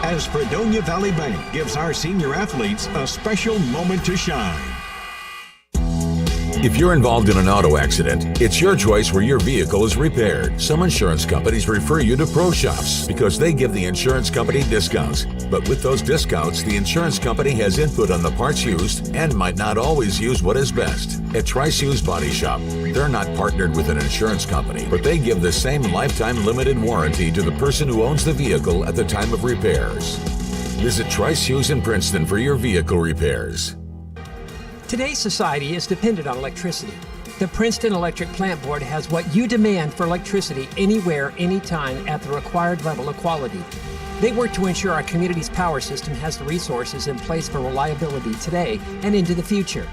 as Fredonia Valley Bank gives our senior athletes a special moment to shine. If you're involved in an auto accident, it's your choice where your vehicle is repaired. Some insurance companies refer you to pro shops because they give the insurance company discounts. But with those discounts, the insurance company has input on the parts used and might not always use what is best. At Trice Hughes Body Shop, they're not partnered with an insurance company, but they give the same lifetime limited warranty to the person who owns the vehicle at the time of repairs. Visit Trice Hughes in Princeton for your vehicle repairs. Today's society is dependent on electricity. The Princeton Electric Plant Board has what you demand for electricity anywhere, anytime at the required level of quality. They work to ensure our community's power system has the resources in place for reliability today and into the future.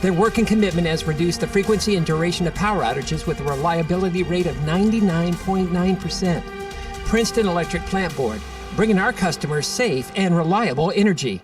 Their work and commitment has reduced the frequency and duration of power outages with a reliability rate of 99.9%. Princeton Electric Plant Board, bringing our customers safe and reliable energy.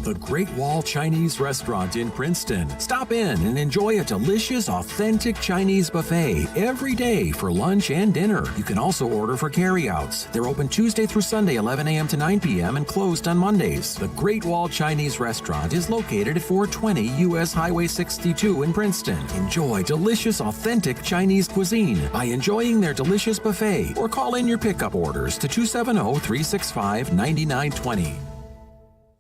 The Great Wall Chinese Restaurant in Princeton. Stop in and enjoy a delicious, authentic Chinese buffet every day for lunch and dinner. You can also order for carryouts. They're open Tuesday through Sunday, 11 a.m. to 9 p.m. and closed on Mondays. The Great Wall Chinese Restaurant is located at 420 U.S. Highway 62 in Princeton. Enjoy delicious, authentic Chinese cuisine by enjoying their delicious buffet or call in your pickup orders to 270-365-9920.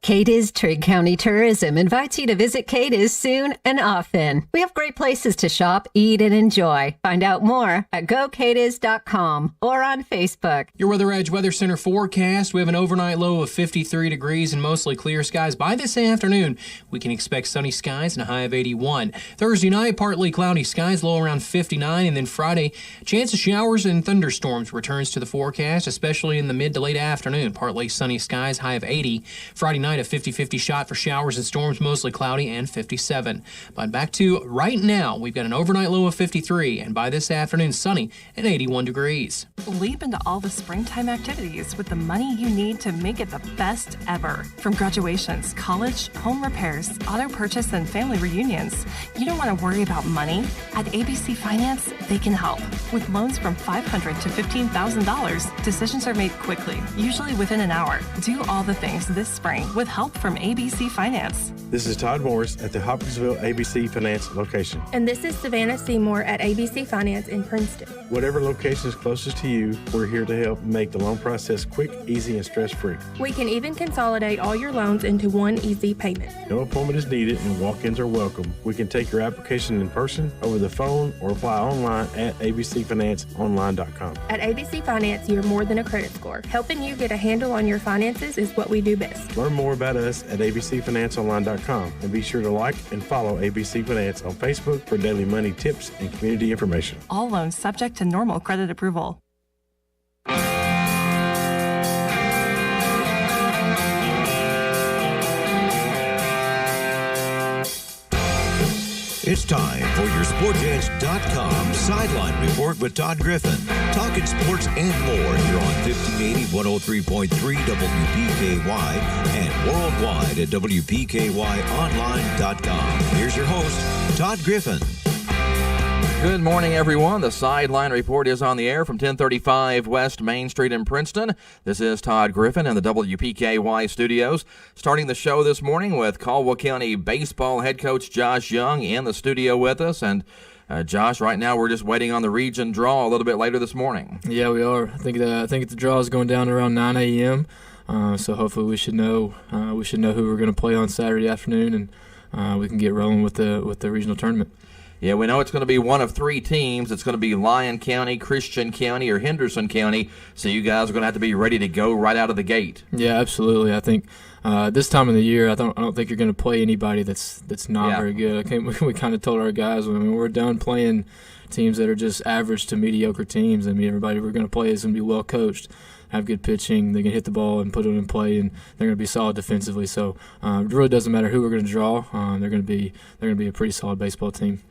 Cadiz Trigg County Tourism invites you to visit Cadiz soon and often. We have great places to shop, eat, and enjoy. Find out more at gocadiz.com or on Facebook. Your Weather Edge Weather Center forecast. We have an overnight low of 53 degrees and mostly clear skies. By this afternoon, we can expect sunny skies and a high of 81. Thursday night, partly cloudy skies, low around 59. And then Friday, chance of showers and thunderstorms returns to the forecast, especially in the mid to late afternoon. Partly sunny skies, high of 80. Friday night, a 50-50 shot for showers and storms, mostly cloudy, and 57. But back to right now, we've got an overnight low of 53, and by this afternoon, sunny at 81 degrees. Leap into all the springtime activities with the money you need to make it the best ever. From graduations, college, home repairs, auto purchase, and family reunions, you don't want to worry about money? At ABC Finance, they can help. With loans from $500 to $15,000, decisions are made quickly, usually within an hour. Do all the things this spring with help from ABC Finance. This is Todd Morris at the Hopkinsville ABC Finance location. And this is Savannah Seymour at ABC Finance in Princeton. Whatever location is closest to you, we're here to help make the loan process quick, easy, and stress-free. We can even consolidate all your loans into one easy payment. No appointment is needed and walk-ins are welcome. We can take your application in person, over the phone, or apply online at abcfinanceonline.com. At ABC Finance, you're more than a credit score. Helping you get a handle on your finances is what we do best. Learn more about us at abcfinanceonline.com and be sure to like and follow ABC Finance on Facebook for daily money tips and community information. All loans subject to normal credit approval. It's time for your SportsEdge.com Sideline Report with Todd Griffin. Talking sports and more here on 1580 103.3 WPKY and worldwide at WPKYonline.com. Here's your host, Todd Griffin. Good morning, everyone. The Sideline Report is on the air from 1035 West Main Street in Princeton. This is Todd Griffin in the WPKY studios. Starting the show this morning with Caldwell County baseball head coach Josh Young in the studio with us. And Josh, right now we're just waiting on the region draw a little bit later this morning. Yeah, we are. I think the draw is going down around 9 a.m. So hopefully we should know who we're going to play on Saturday afternoon, and we can get rolling with the regional tournament. Yeah, we know it's going to be one of three teams. It's going to be Lyon County, Christian County, or Henderson County. So you guys are going to have to be ready to go right out of the gate. Yeah, absolutely. I think this time of the year, I don't think you're going to play anybody that's not very good. We kind of told our guys when we're done playing teams that are just average to mediocre teams. I mean, everybody we're going to play is going to be well coached, have good pitching, they can hit the ball and put it in play, and they're going to be solid defensively. So it really doesn't matter who we're going to draw. They're going to be a pretty solid baseball team.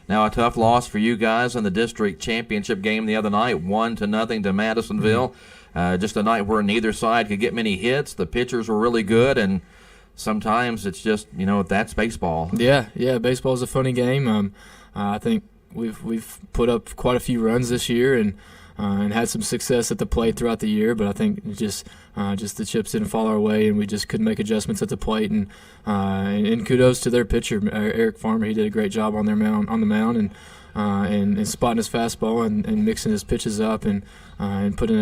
Now, a tough loss for you guys in the district championship game the other night, 1-0 to Madisonville. Just a night where neither side could get many hits. The pitchers were really good, and sometimes it's just, that's baseball. Yeah, baseball's a funny game. I think we've put up quite a few runs this year, and and had some success at the plate throughout the year, but I think just the chips didn't fall our way, and we just couldn't make adjustments at the plate. And kudos to their pitcher, Eric Farmer. He did a great job on the mound, and spotting his fastball and mixing his pitches up and putting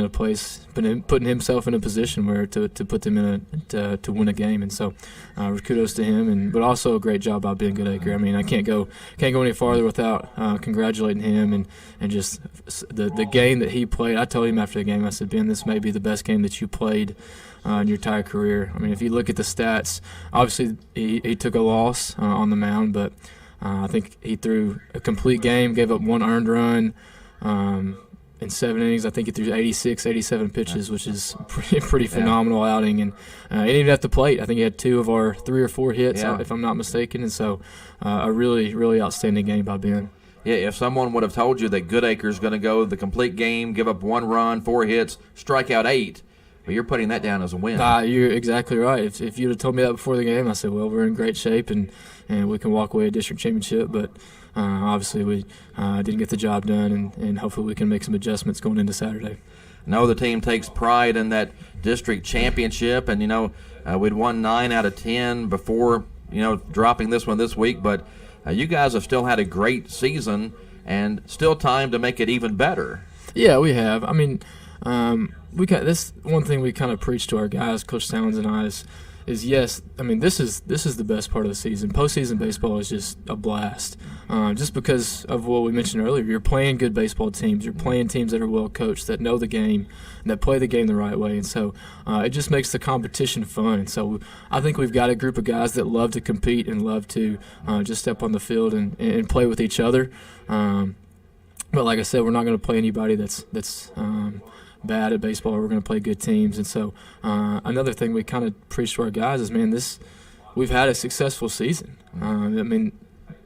himself in a position where to put them in to win a game. And so kudos to him, but also a great job by Ben Goodacre. I mean, I can't go any farther without congratulating him and just the game that he played. I told him after the game, I said, Ben, this may be the best game that you played in your entire career. I mean, if you look at the stats, obviously he took a loss on the mound, but I think he threw a complete game, gave up 1 earned run in 7 innings. I think he threw 87 pitches, which is pretty phenomenal outing. And he didn't even have to plate. I think he had 2 of our 3 or 4 hits, if I'm not mistaken. And so a really, really outstanding game by Ben. Yeah, if someone would have told you that Goodacre's going to go the complete game, give up 1 run, 4 hits, strike out 8, well, you're putting that down as a win. You're exactly right. If you'd have told me that before the game, I said, well, we're in great shape and we can walk away a district championship. But obviously we didn't get the job done, and hopefully we can make some adjustments going into Saturday. No, the team takes pride in that district championship, and, we'd won 9 out of 10 before, dropping this one this week. But you guys have still had a great season and still time to make it even better. Yeah, we have. I mean, this one thing we kind of preach to our guys, Coach Towns and I, is yes. I mean, this is the best part of the season. Postseason baseball is just a blast, just because of what we mentioned earlier. You're playing good baseball teams. You're playing teams that are well coached, that know the game, and that play the game the right way. And so it just makes the competition fun. And so I think we've got a group of guys that love to compete and love to just step on the field and play with each other. But like I said, we're not going to play anybody that's bad at baseball. We're going to play good teams. And so another thing we kind of preach to our guys is, man, we've had a successful season. I mean,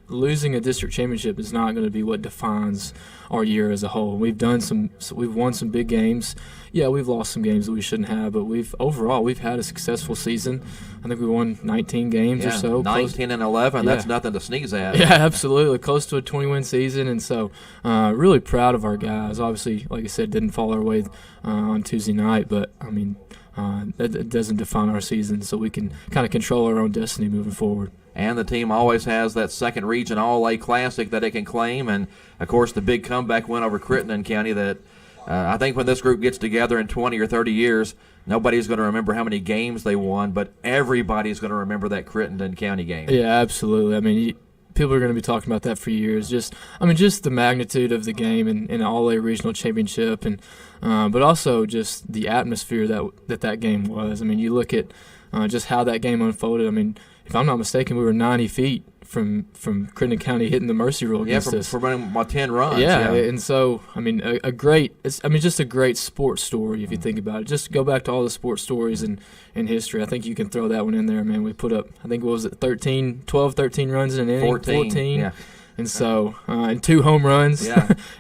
losing a district championship is not going to be what defines our year as a whole. We've won some big games. Yeah, we've lost some games that we shouldn't have, but overall we've had a successful season. I think we won 19 games or so. 19 and 11. That's nothing to sneeze at. Yeah, absolutely. Close to a 20-win season, and so really proud of our guys. Obviously, like I said, didn't fall our way on Tuesday night, but I mean, that doesn't define our season, so we can kind of control our own destiny moving forward. And the team always has that second region All-A Classic that it can claim, and of course the big comeback win over Crittenden County that I think when this group gets together in 20 or 30 years, nobody's going to remember how many games they won, but everybody's going to remember that Crittenden County game. Yeah, absolutely. I mean, people are going to be talking about that for years. Just the magnitude of the game and All-A Regional Championship, and but also just the atmosphere that game was. I mean, you look at just how that game unfolded. I mean, if I'm not mistaken, we were 90 feet from Crittenden County hitting the mercy rule against us. For running about 10 runs. Yeah, and so, I mean, just a great sports story if you think about it. Just go back to all the sports stories in history. I think you can throw that one in there, man. We put up, I think, what was it, 12, 13 runs in an inning? 14. Yeah. And so, and 2 home runs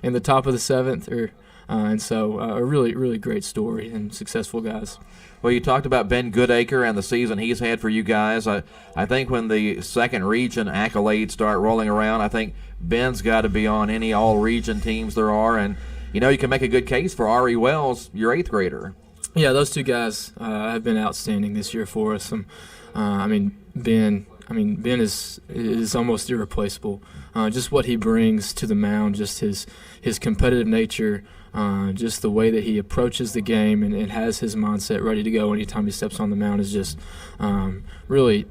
in the top of the 7th. And so, a really, really great story and successful guys. Well, you talked about Ben Goodacre and the season he's had for you guys. I think when the second region accolades start rolling around, I think Ben's got to be on any all-region teams there are. And, you can make a good case for Ari Wells, your 8th grader. Yeah, those 2 guys have been outstanding this year for us. Ben is almost irreplaceable. Just what he brings to the mound, just his competitive nature, just the way that he approaches the game and has his mindset ready to go anytime he steps on the mound is just really,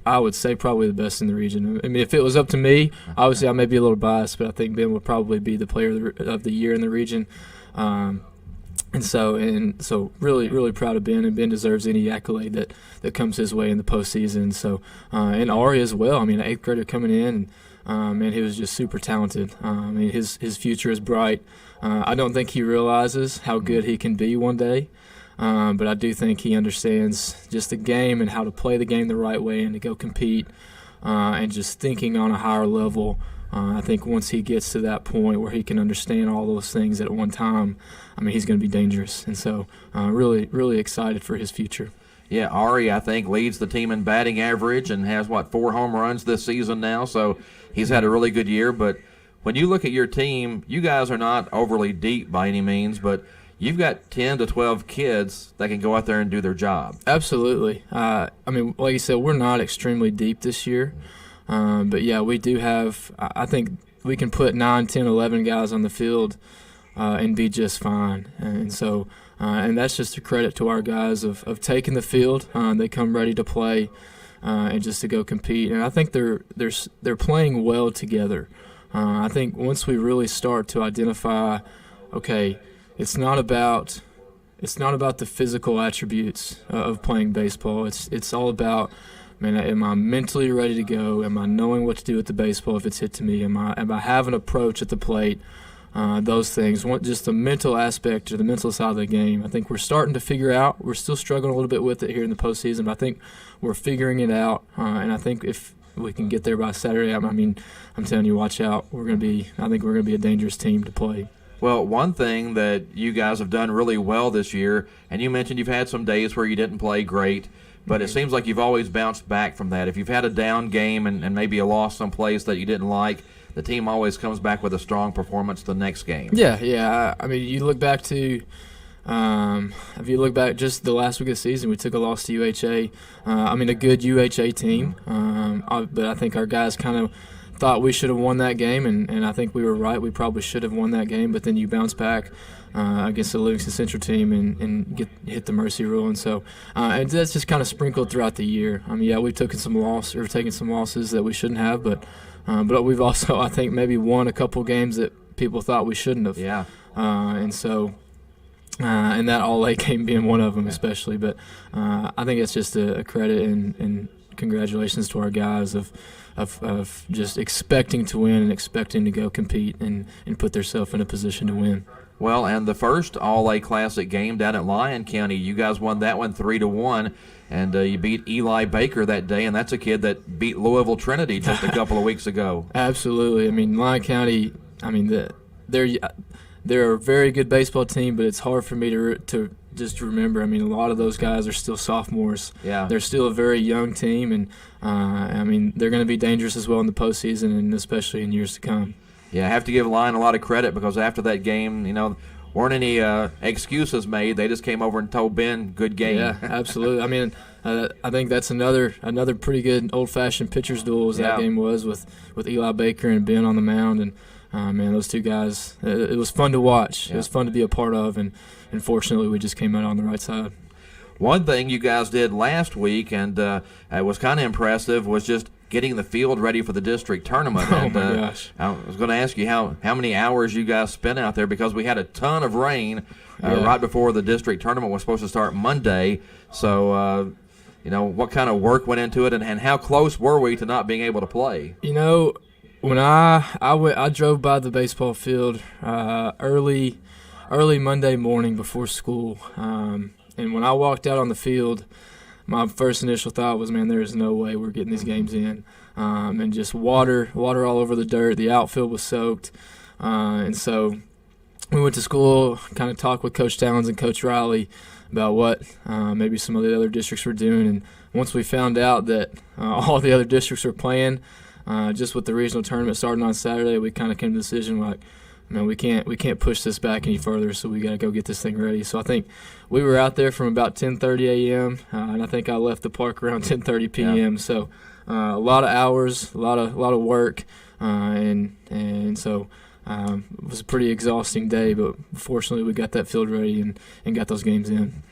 I would say, probably the best in the region. I mean, if it was up to me, obviously I may be a little biased, but I think Ben would probably be the player of the year in the region. And so really, really proud of Ben, and Ben deserves any accolade that comes his way in the postseason. So, and Ari as well. I mean, an 8th grader coming in, and he was just super talented. I mean, his future is bright. I don't think he realizes how good he can be one day, but I do think he understands just the game and how to play the game the right way and to go compete, and just thinking on a higher level. I think once he gets to that point where he can understand all those things at one time, I mean, he's going to be dangerous. And so really, really excited for his future. Yeah, Ari, I think, leads the team in batting average and has, 4 home runs this season now. So he's had a really good year. But when you look at your team, you guys are not overly deep by any means, but you've got 10 to 12 kids that can go out there and do their job. Absolutely. I mean, like you said, we're not extremely deep this year. But, yeah, we do have – I think we can put 9, 10, 11 guys on the field and be just fine. And so and that's just a credit to our guys of taking the field. They come ready to play and just to go compete. And I think they're playing well together. I think once we really start to identify, okay, it's not about the physical attributes of playing baseball. It's all about, man, am I mentally ready to go? Am I knowing what to do with the baseball if it's hit to me? Am I having an approach at the plate? Those things, just the mental aspect or the mental side of the game. I think we're starting to figure out. We're still struggling a little bit with it here in the postseason, but I think we're figuring it out. And I think if we can get there by Saturday, I mean, I'm telling you, watch out. I think we're going to be a dangerous team to play. Well, one thing that you guys have done really well this year, and you mentioned you've had some days where you didn't play great, but it seems like you've always bounced back from that. If you've had a down game and maybe a loss someplace that you didn't like, the team always comes back with a strong performance the next game. Yeah. I mean, you look back to if you look back just the last week of the season, we took a loss to UHA. A good UHA team, but I think our guys kind of thought we should have won that game, and I think we were right. We probably should have won that game, but then you bounce back against the Livingston Central team and hit the mercy rule, and so and that's just kind of sprinkled throughout the year. I mean, yeah, we've taken some losses that we shouldn't have, but we've also, I think, maybe won a couple games that people thought we shouldn't have. Yeah. And so, and that All-A game being one of them especially. But I think it's just a credit and congratulations to our guys of just expecting to win and expecting to go compete and put themselves in a position to win. Well, and the first All-A Classic game down at Lyon County, you guys won that one 3-1. And you beat Eli Baker that day, and that's a kid that beat Louisville Trinity just a couple of weeks ago. Absolutely. I mean, Lyon County, they're a very good baseball team, but it's hard for me to just remember. I mean, a lot of those guys are still sophomores. Yeah. They're still a very young team, and, they're going to be dangerous as well in the postseason and especially in years to come. Yeah, I have to give Lyon a lot of credit because after that game, weren't any excuses made. They just came over and told Ben, good game. Yeah, absolutely. I mean, I think that's another pretty good old-fashioned pitcher's duel as that game was with Eli Baker and Ben on the mound. And, man, those two guys, it was fun to watch. Yeah. It was fun to be a part of, and fortunately we just came out on the right side. One thing you guys did last week, and it was kind of impressive, was just getting the field ready for the district tournament. Oh, my gosh. I was going to ask you how many hours you guys spent out there because we had a ton of rain right before the district tournament was supposed to start Monday. So, what kind of work went into it, and how close were we to not being able to play? When I drove by the baseball field early Monday morning before school, and when I walked out on the field, my first initial thought was, man, there is no way we're getting these games in. And just water all over the dirt. The outfield was soaked. And so we went to school, kind of talked with Coach Towns and Coach Riley about what maybe some of the other districts were doing. And once we found out that all the other districts were playing, just with the regional tournament starting on Saturday, we kind of came to the decision like, man, we can't push this back any further, so we got to go get this thing ready. So I think we were out there from about 10:30 a.m. And I think I left the park around 10:30 p.m. Yeah. So a lot of hours, a lot of work, and so it was a pretty exhausting day. But fortunately, we got that field ready and got those games in.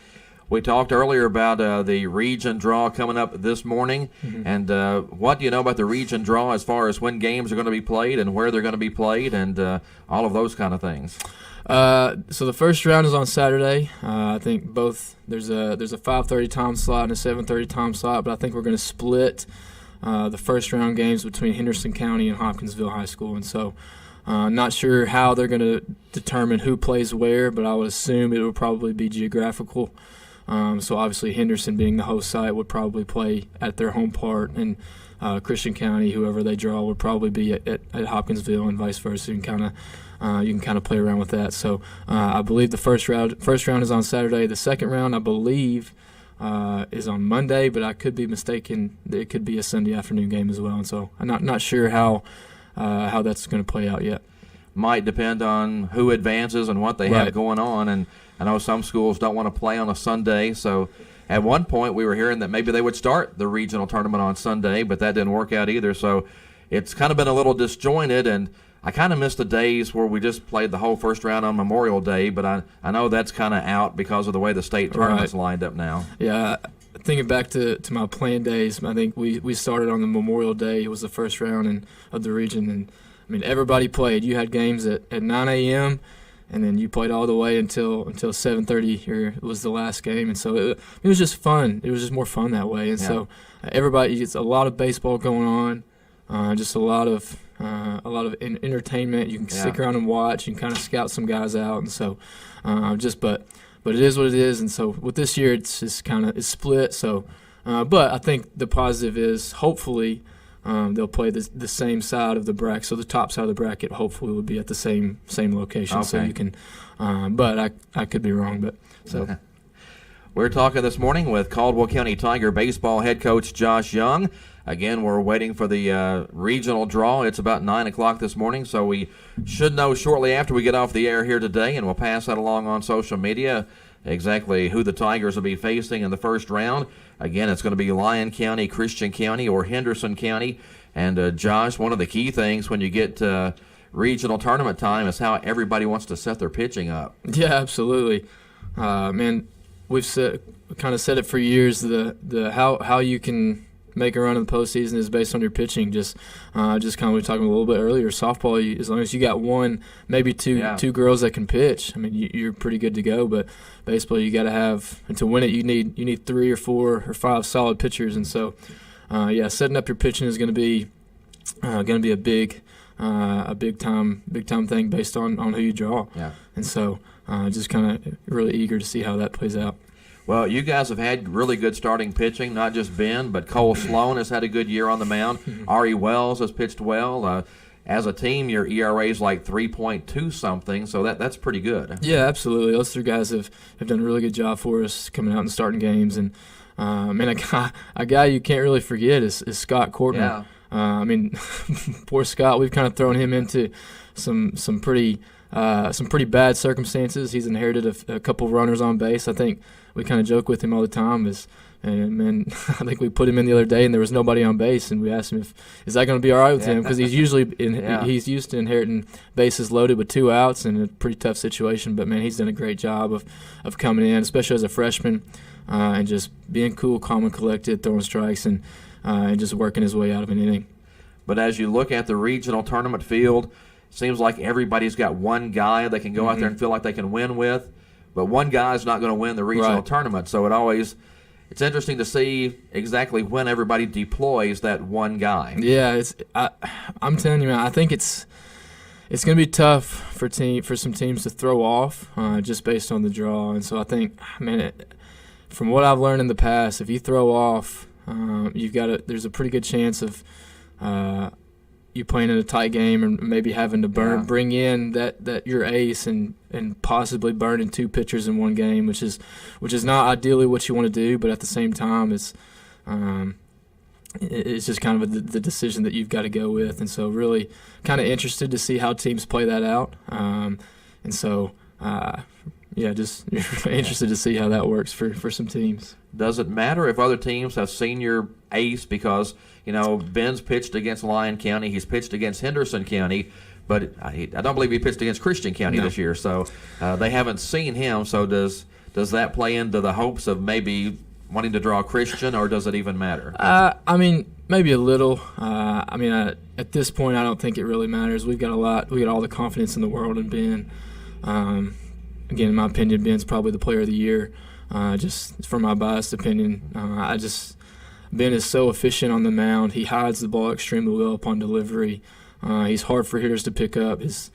We talked earlier about the region draw coming up this morning, and what do you know about the region draw as far as when games are going to be played and where they're going to be played and all of those kind of things? So the first round is on Saturday. I think there's a 5:30 time slot and a 7:30 time slot, but I think we're going to split the first round games between Henderson County and Hopkinsville High School, and so not sure how they're going to determine who plays where, but I would assume it will probably be geographical. So obviously Henderson being the host site would probably play at their home part, and Christian County, whoever they draw, would probably be at Hopkinsville and vice versa. You can kind of play around with that. So I believe the first round is on Saturday. The second round, I believe, is on Monday, but I could be mistaken. It could be a Sunday afternoon game as well. And so I'm not sure how how that's going to play out yet. Might depend on who advances and what they have going on. And I know some schools don't want to play on a Sunday, so at one point we were hearing that maybe they would start the regional tournament on Sunday, but that didn't work out either. So it's kind of been a little disjointed, and I kind of miss the days where we just played the whole first round on Memorial Day, but I know that's kind of out because of the way the state tournament's lined up now. Yeah, thinking back to my playing days, I think we started on the Memorial Day. It was the first round of the region, and I mean, everybody played. You had games at 9 a.m., and then you played all the way until 7:30 it was the last game. And so it was just fun. It was just more fun that way. And so everybody gets a lot of baseball going on, just a lot of entertainment. You can stick around and watch. You can kind of scout some guys out. And so but it is what it is. And so with this year, it's just kind of split. So, but I think the positive is hopefully – they'll play the same side of the bracket, so the top side of the bracket hopefully will be at the same location. Okay. So you can, but I could be wrong. But so okay. We're talking this morning with Caldwell County Tiger baseball head coach Josh Young. Again, we're waiting for the regional draw. It's about 9 o'clock this morning, so we should know shortly after we get off the air here today, and we'll pass that along on social media exactly who the Tigers will be facing in the first round. Again, it's going to be Lyon County, Christian County, or Henderson County. And, Josh, one of the key things when you get regional tournament time is how everybody wants to set their pitching up. Yeah, absolutely. Man, we've kind of said it for years. The how you can make a run in the postseason is based on your pitching. Just kind of we were talking a little bit earlier. Softball, as long as you got one, maybe two girls that can pitch, I mean, you're pretty good to go. But baseball, you got to have, and to win it, you need 3 or 4 or 5 solid pitchers. And so, setting up your pitching is going to be a big time thing based on who you draw. Yeah. And so, just kind of really eager to see how that plays out. Well, you guys have had really good starting pitching, not just Ben, but Cole Sloan has had a good year on the mound. Ari Wells has pitched well. As a team, your ERA is like 3.2 something, so that's pretty good. Yeah, absolutely. Those 3 guys have done a really good job for us coming out and starting games. And, a guy you can't really forget is Scott Courtney. Yeah. I mean, poor Scott, we've kind of thrown him into some pretty bad circumstances. He's inherited a couple of runners on base. I think we kind of joke with him all the time. And I think we put him in the other day, and there was nobody on base, and we asked him is that going to be all right with him, because he's usually he's used to inheriting bases loaded with 2 outs in a pretty tough situation. But man, he's done a great job of coming in, especially as a freshman, and just being cool, calm, and collected, throwing strikes, and just working his way out of an inning. But as you look at the regional tournament field, seems like everybody's got one guy they can go out there and feel like they can win with, but one guy's not going to win the regional tournament. So it's interesting to see exactly when everybody deploys that one guy. Yeah, I'm telling you, man, I think it's going to be tough for some teams to throw off just based on the draw. And so I think, man, from what I've learned in the past, if you throw off, there's a pretty good chance of you playing in a tight game and maybe having to bring in that your ace and possibly burning 2 pitchers in one game, which is not ideally what you want to do, but at the same time it's just kind of the decision that you've got to go with. And so really kind of interested to see how teams play that out. And so just interested to see how that works for some teams. Does it matter if other teams have seen your ace? Because, Ben's pitched against Lyon County. He's pitched against Henderson County. But I don't believe he pitched against Christian County this year. So they haven't seen him. So does that play into the hopes of maybe wanting to draw Christian, or does it even matter? I mean, maybe a little. At this point, I don't think it really matters. We got all the confidence in the world in Ben. Again, in my opinion, Ben's probably the player of the year. Just from my biased opinion, Ben is so efficient on the mound. He hides the ball extremely well upon delivery. He's hard for hitters to pick up. His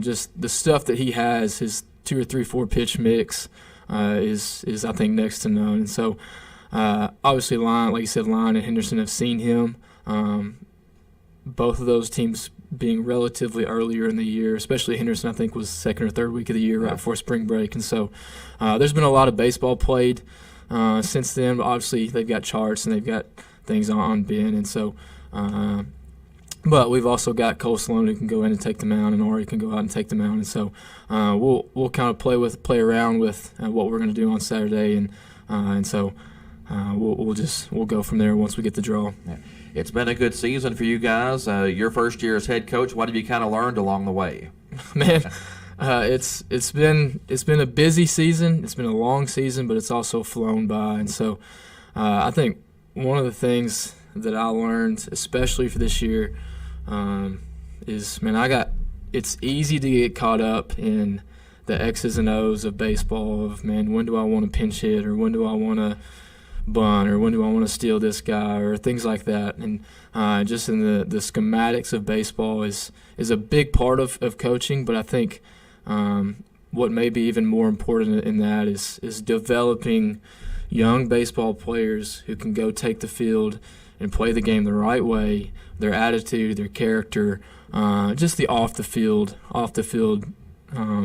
just the stuff that he has, his 2 or 3, 4 pitch mix is I think next to none. And so obviously, like you said, Lyon and Henderson have seen him. Both of those teams being relatively earlier in the year, especially Henderson, I think was 2nd or 3rd week of the year right before spring break. And so there's been a lot of baseball played since then. Obviously, they've got charts and they've got things on Ben. And so, But we've also got Cole Sloan who can go in and take the mound, and Ari can go out and take the mound. And so we'll kind of play around with what we're going to do on Saturday, and so we'll go from there once we get the draw. Yeah. It's been a good season for you guys. Your first year as head coach. What have you kind of learned along the way? Man, it's been a busy season. It's been a long season, but it's also flown by. And so I think one of the things that I learned, especially for this year, is, man, it's easy to get caught up in the X's and O's of baseball of, man, when do I want to pinch hit, or when do I want to bunt, or when do I want to steal this guy, or things like that. And just in the schematics of baseball is a big part of coaching, but I think what may be even more important in that is developing young baseball players who can go take the field and play the game the right way, their attitude, their character, just the off the field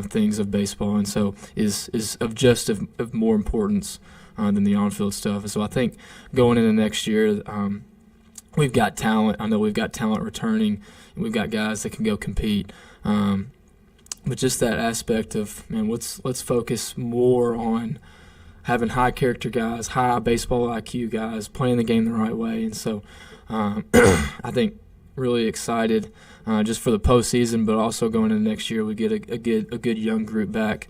things of baseball, and so is of more importance than the on-field stuff. And so I think going into next year, we've got talent. I know we've got talent returning, and we've got guys that can go compete. But just that aspect of, man, let's focus more on having high character guys, high baseball IQ guys, playing the game the right way. And so I think really excited just for the postseason, but also going into next year, we get a good young group back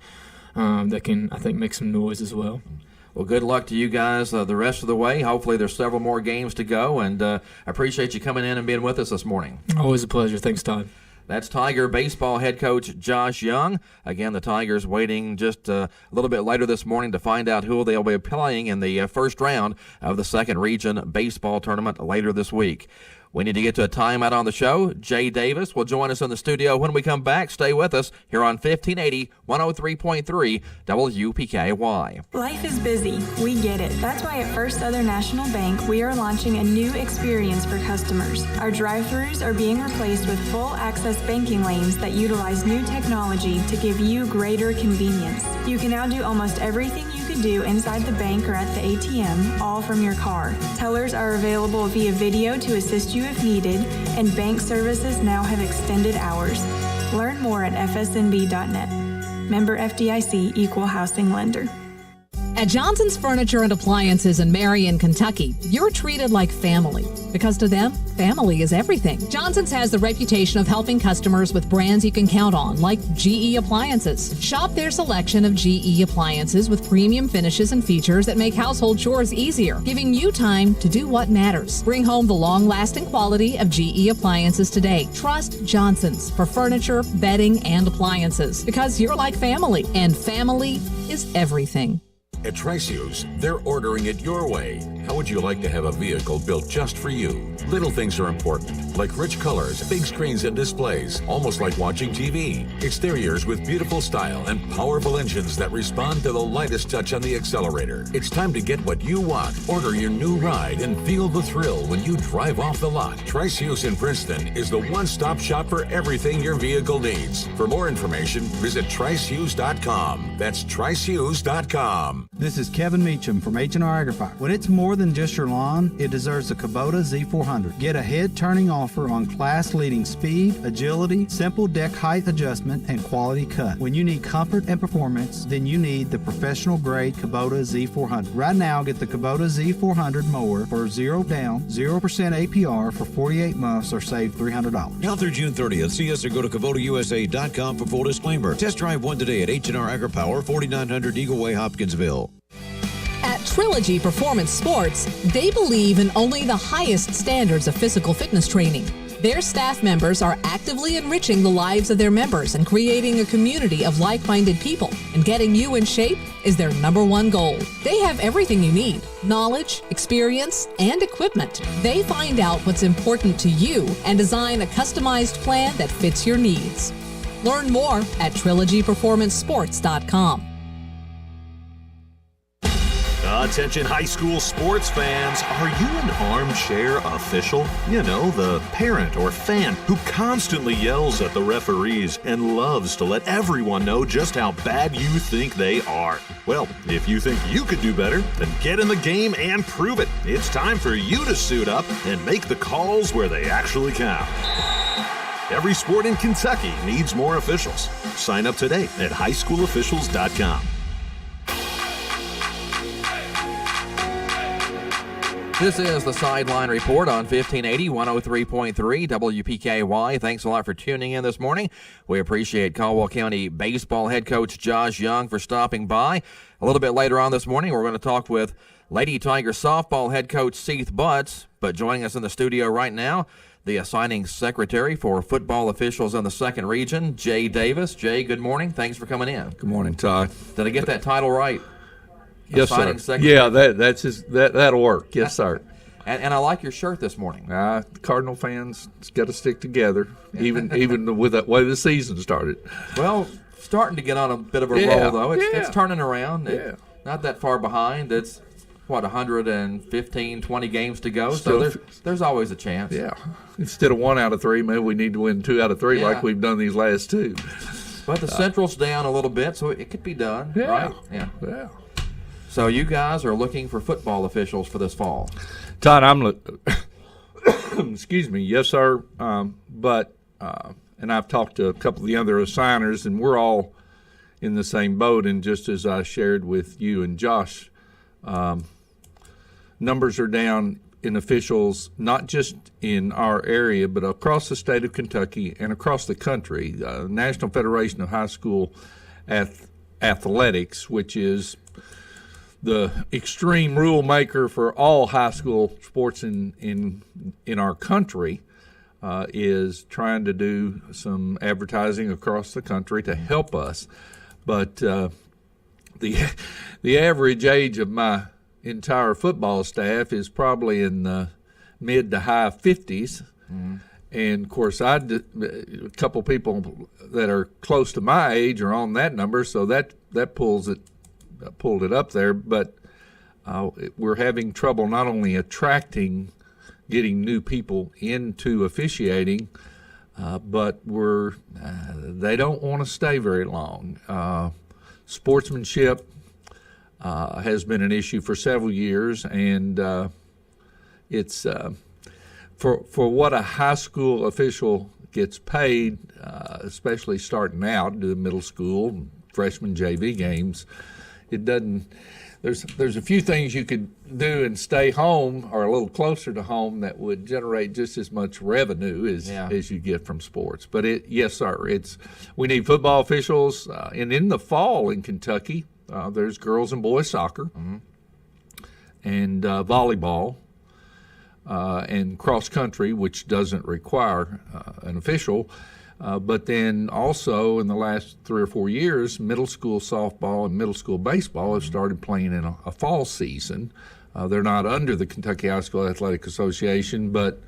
that can, I think, make some noise as well. Well, good luck to you guys the rest of the way. Hopefully there's several more games to go, and I appreciate you coming in and being with us this morning. Always a pleasure. Thanks, Todd. That's Tiger baseball head coach Josh Young. Again, the Tigers waiting just a little bit later this morning to find out who they'll be playing in the first round of the second region baseball tournament later this week. We need to get to a timeout on the show. Jay Davis will join us in the studio when we come back. Stay with us here on 1580 103.3 WPKY. Life is busy. We get it. That's why at First Southern National Bank, we are launching a new experience for customers. Our drive-thrus are being replaced with full-access banking lanes that utilize new technology to give you greater convenience. You can now do almost everything you could do inside the bank or at the ATM, all from your car. Tellers are available via video to assist you if needed, and bank services now have extended hours. Learn more at fsnb.net. Member FDIC, Equal Housing Lender. At Johnson's Furniture and Appliances in Marion, Kentucky, you're treated like family. Because to them, family is everything. Johnson's has the reputation of helping customers with brands you can count on, like GE Appliances. Shop their selection of GE appliances with premium finishes and features that make household chores easier, giving you time to do what matters. Bring home the long-lasting quality of GE appliances today. Trust Johnson's for furniture, bedding, and appliances. Because you're like family, and family is everything. At Trice Hughes, they're ordering it your way. How would you like to have a vehicle built just for you? Little things are important, like rich colors, big screens and displays, almost like watching TV. Exteriors with beautiful style and powerful engines that respond to the lightest touch on the accelerator. It's time to get what you want. Order your new ride and feel the thrill when you drive off the lot. Trice Hughes in Princeton is the one-stop shop for everything your vehicle needs. For more information, visit tricehughes.com. That's tricehughes.com. This is Kevin Meacham from H&R Agrifire. When it's more than just your lawn, it deserves the Kubota Z400. Get a head-turning offer on class-leading speed, agility, simple deck height adjustment, and quality cut. When you need comfort and performance, then you need the professional-grade Kubota Z400. Right now, get the Kubota Z400 mower for 0 down, 0% APR for 48 months or save $300. Now through June 30th, see us or go to KubotaUSA.com for full disclaimer. Test drive one today at H&R AgriPower, 4900 Eagle Way, Hopkinsville. At Trilogy Performance Sports, they believe in only the highest standards of physical fitness training. Their staff members are actively enriching the lives of their members and creating a community of like-minded people. And getting you in shape is their #1 goal. They have everything you need: knowledge, experience, and equipment. They find out what's important to you and design a customized plan that fits your needs. Learn more at trilogyperformancesports.com. Attention high school sports fans, are you an armchair official? You know, the parent or fan who constantly yells at the referees and loves to let everyone know just how bad you think they are. Well, if you think you could do better, then get in the game and prove it. It's time for you to suit up and make the calls where they actually count. Every sport in Kentucky needs more officials. Sign up today at highschoolofficials.com. This is the Sideline Report on 1580, 103.3 WPKY. Thanks a lot for tuning in this morning. We appreciate Caldwell County Baseball head coach Josh Young for stopping by. A little bit later on this morning, we're going to talk with Lady Tiger softball head coach Seth Butts. But joining us in the studio right now, the assigning secretary for football officials in the second region, Jay Davis. Jay, good morning. Thanks for coming in. Good morning, Todd. Did I get that title right? Yes, sir. Secretary? Yeah, that'll work. Yes, sir. And I like your shirt this morning. Cardinal fans got to stick together, even with the way the season started. Well, starting to get on a bit of a roll, though. It's turning around. Not that far behind. It's, 115, 20 games to go. So there's always a chance. Yeah. Instead of 1 out of 3, maybe we need to win 2 out of 3 like we've done these last 2. But the Central's down a little bit, so it could be done, right? Yeah. So you guys are looking for football officials for this fall. Todd, excuse me, yes, sir. But and I've talked to a couple of the other assigners, and we're all in the same boat. And just as I shared with you and Josh, numbers are down in officials, not just in our area, but across the state of Kentucky and across the country. National Federation of High School Athletics, which is the extreme rule maker for all high school sports in our country, is trying to do some advertising across the country to help us. But the average age of my entire football staff is probably in the mid to high 50s. Mm-hmm. And, of course, a couple people that are close to my age are on that number, so that pulled it up there. But we're having trouble not only getting new people into officiating, but they don't want to stay very long. Sportsmanship has been an issue for several years, and it's for what a high school official gets paid, especially starting out, doing middle school, freshman JV games. It doesn't. There's a few things you could do and stay home or a little closer to home that would generate just as much revenue as you get from sports. But yes, sir. We need football officials, and in the fall in Kentucky, there's girls and boys soccer, and volleyball, and cross country, which doesn't require an official. But then also in the last 3 or 4 years, middle school softball and middle school baseball have started playing in a fall season. They're not under the Kentucky High School Athletic Association, but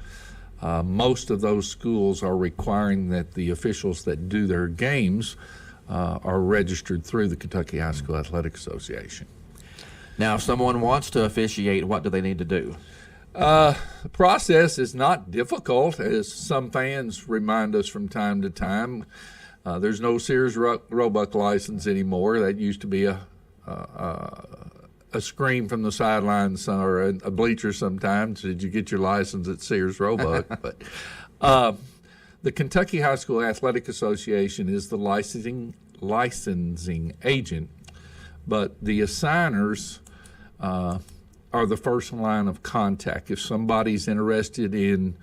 most of those schools are requiring that the officials that do their games are registered through the Kentucky High School Athletic Association. Now, if someone wants to officiate, what do they need to do? The process is not difficult, as some fans remind us from time to time. There's no Sears Roebuck license anymore. That used to be a scream from the sidelines or a bleacher sometimes. Did you get your license at Sears Roebuck? But the Kentucky High School Athletic Association is the licensing agent, but the assigners are the first line of contact. If somebody's interested in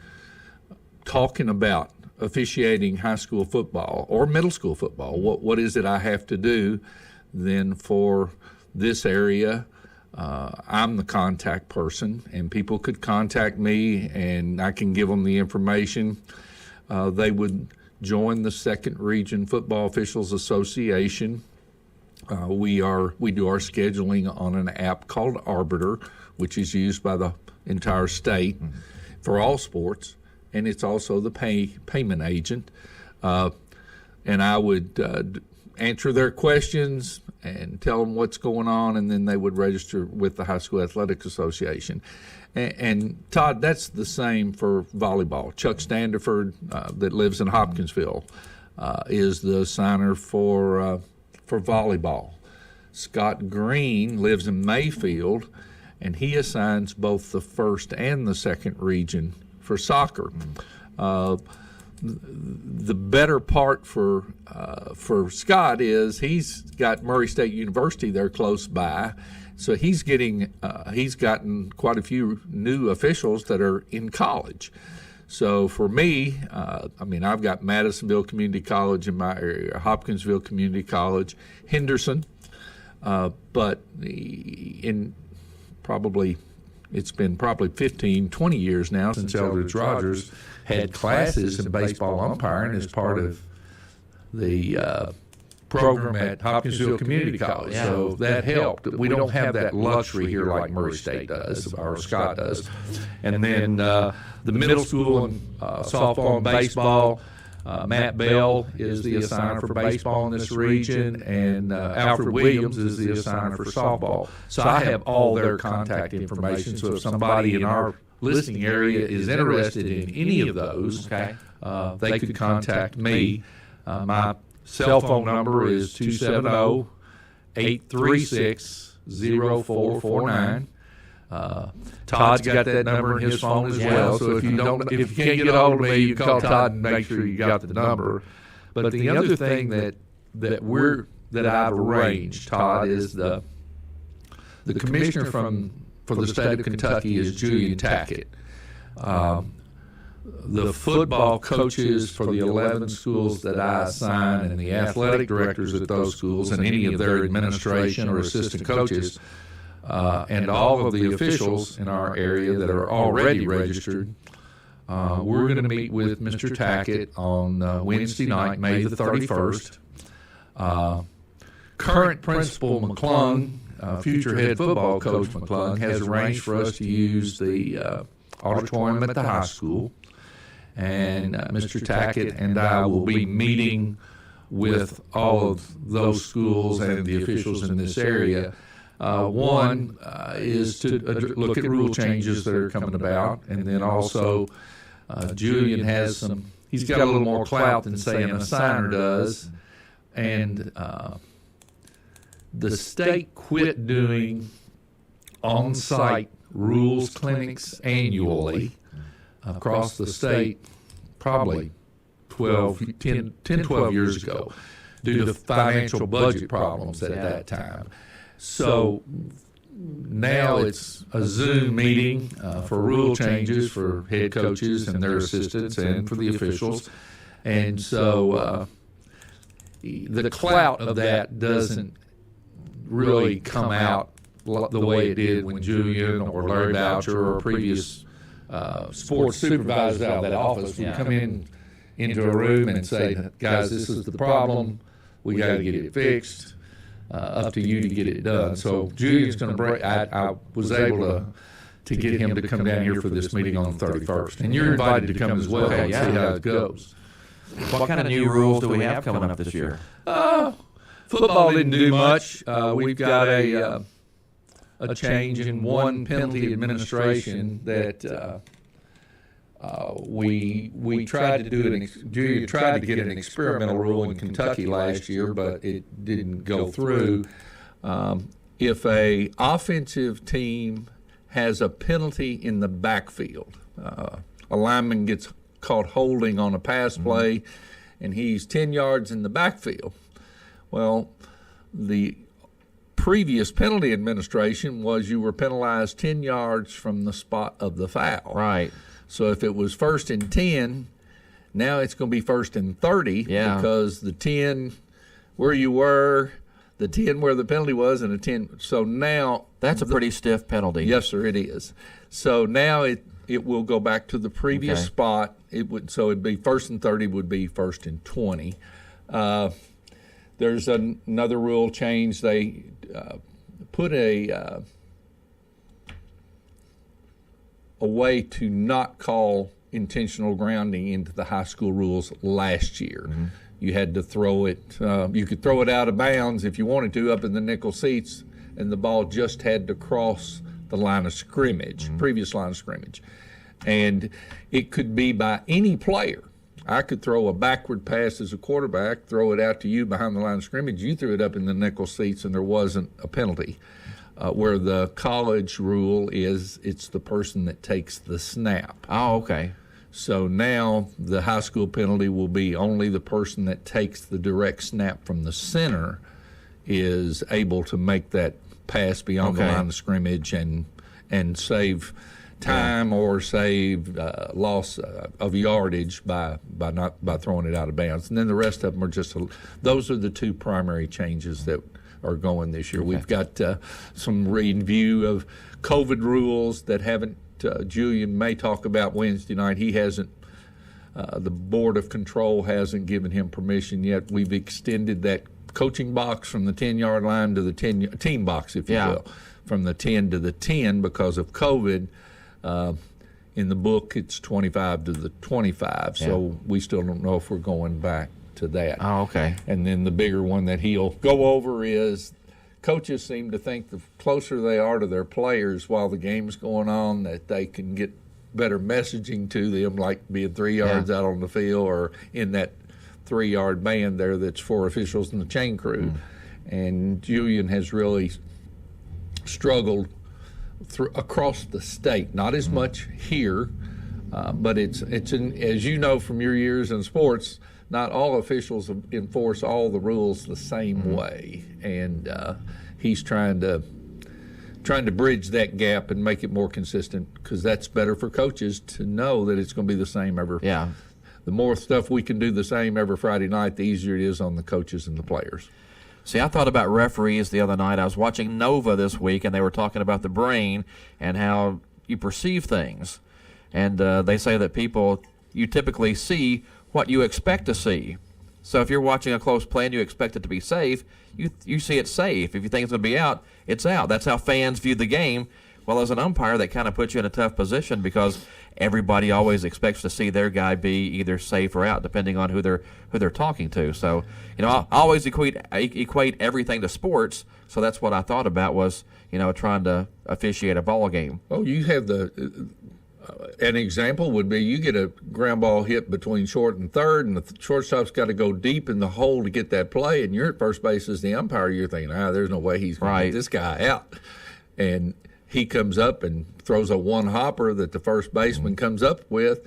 talking about officiating high school football or middle school football, what is it I have to do, then for this area, I'm the contact person, and people could contact me, and I can give them the information. They would join the Second Region Football Officials Association. We do our scheduling on an app called Arbiter, which is used by the entire state for all sports, and it's also the payment agent. And I would answer their questions and tell them what's going on, and then they would register with the High School Athletics Association. And Todd, that's the same for volleyball. Chuck Standiford, that lives in Hopkinsville, is the assigner for volleyball. Scott Green lives in Mayfield, and he assigns both the first and the second region for soccer. The better part for Scott is he's got Murray State University there close by, so he's gotten quite a few new officials that are in college. So for me, I've got Madisonville Community College in my area, Hopkinsville Community College, Henderson, but it's been probably 15, 20 years now since Eldridge Rogers had classes in baseball umpiring as part of the program at Hopkinsville Community College. Yeah. So that helped. We don't have that luxury here like Murray State does, or Scott does. And then the middle school and softball and baseball, Matt Bell is the assigner for baseball in this region, and Alfred Williams is the assigner for softball. So I have all their contact information, so if somebody in our listening area is interested in any of those, they could contact me. My cell phone number is 270-836-0449. Todd's got that number in his phone as well. So if you can't get a hold of me, you call Todd and make sure you got the number. But the other thing that I've arranged, Todd, is the commissioner for the state of Kentucky is Julian Tackett. The football coaches for the 11 schools that I assign and the athletic directors at those schools and any of their administration or assistant coaches and all of the officials in our area that are already registered, we're going to meet with Mr. Tackett on Wednesday night, May the 31st. Current Principal McClung, future head football coach McClung, has arranged for us to use the auditorium at the high school. And Mr. Tackett and I will be meeting with all of those schools and the officials in this area. One is to look at rule changes that are coming about, and then also Julian he's got a little more clout than, say, an assigner does, and the state quit doing on-site rules clinics annually across the state probably 10, 12 years ago due to financial budget problems at that time. So now it's a Zoom meeting for rule changes for head coaches and their assistants and for the officials. And so the clout of that doesn't really come out the way it did when Julian or Larry Boucher or previous sports supervisors out of that office would come into a room and say, guys, this is the problem. We got to get it fixed. Up to you to get it done. So Julian's going to break. I was able to get him to come down here for this meeting on the 31st. And you're invited to come as well and see how it goes. What kind of new rules do we have coming up this year? Football didn't do much. We've got a change in one penalty administration that we tried to do. Julia tried to get an experimental rule in Kentucky last year, but it didn't go through. If a offensive team has a penalty in the backfield, a lineman gets caught holding on a pass play, and he's 10 yards in the backfield. Well, the previous penalty administration was you were penalized 10 yards from the spot of the foul. Right. So if it was 1st and 10, now it's going to be 1st and 30 because the 10 where you were, the 10 where the penalty was, and the 10. So now that's a pretty stiff penalty. Yes, sir, it is. So now it will go back to the previous spot. It'd be 1st and 30 would be 1st and 20. There's another rule change. They put a way to not call intentional grounding into the high school rules last year. you had to throw it. You could throw it out of bounds if you wanted to up in the nickel seats, and the ball just had to cross the line of scrimmage, previous line of scrimmage. And it could be by any player. I could throw a backward pass as a quarterback, throw it out to you behind the line of scrimmage. You threw it up in the nickel seats, and there wasn't a penalty. Where the college rule is, it's the person that takes the snap. Oh, okay. So now the high school penalty will be only the person that takes the direct snap from the center is able to make that pass beyond the line of scrimmage and save time or save loss of yardage by throwing it out of bounds. And then the rest of them are just those are the two primary changes that are going this year. We've got some review of COVID rules that haven't Julian may talk about Wednesday night. He hasn't the Board of Control hasn't given him permission yet. We've extended that coaching box from the 10-yard line to the team box, if you will, from the 10 to the 10 because of COVID. In the book, it's 25 to the 25, so we still don't know if we're going back to that. Oh, okay. And then the bigger one that he'll go over is coaches seem to think the closer they are to their players while the game's going on that they can get better messaging to them, like being 3 yards out on the field or in that 3-yard band there that's for officials and the chain crew. And Julian has really struggled across the state, not as much here, but it's as you know from your years in sports, not all officials enforce all the rules the same way, and he's trying to bridge that gap and make it more consistent because that's better for coaches to know that it's going to be the same every. Yeah. The more stuff we can do the same every Friday night, the easier it is on the coaches and the players. See, I thought about referees the other night. I was watching Nova this week, and they were talking about the brain and how you perceive things. And they say that you typically see what you expect to see. So if you're watching a close play and you expect it to be safe, you see it safe. If you think it's going to be out, it's out. That's how fans view the game. Well, as an umpire, that kind of puts you in a tough position because everybody always expects to see their guy be either safe or out, depending on who they're talking to. So, I always equate everything to sports. So that's what I thought about was, trying to officiate a ball game. Oh, you have an example would be you get a ground ball hit between short and third, and the shortstop's got to go deep in the hole to get that play, and you're at first base as the umpire. You're thinking, there's no way he's going to get this guy out. And he comes up and throws a one-hopper that the first baseman comes up with,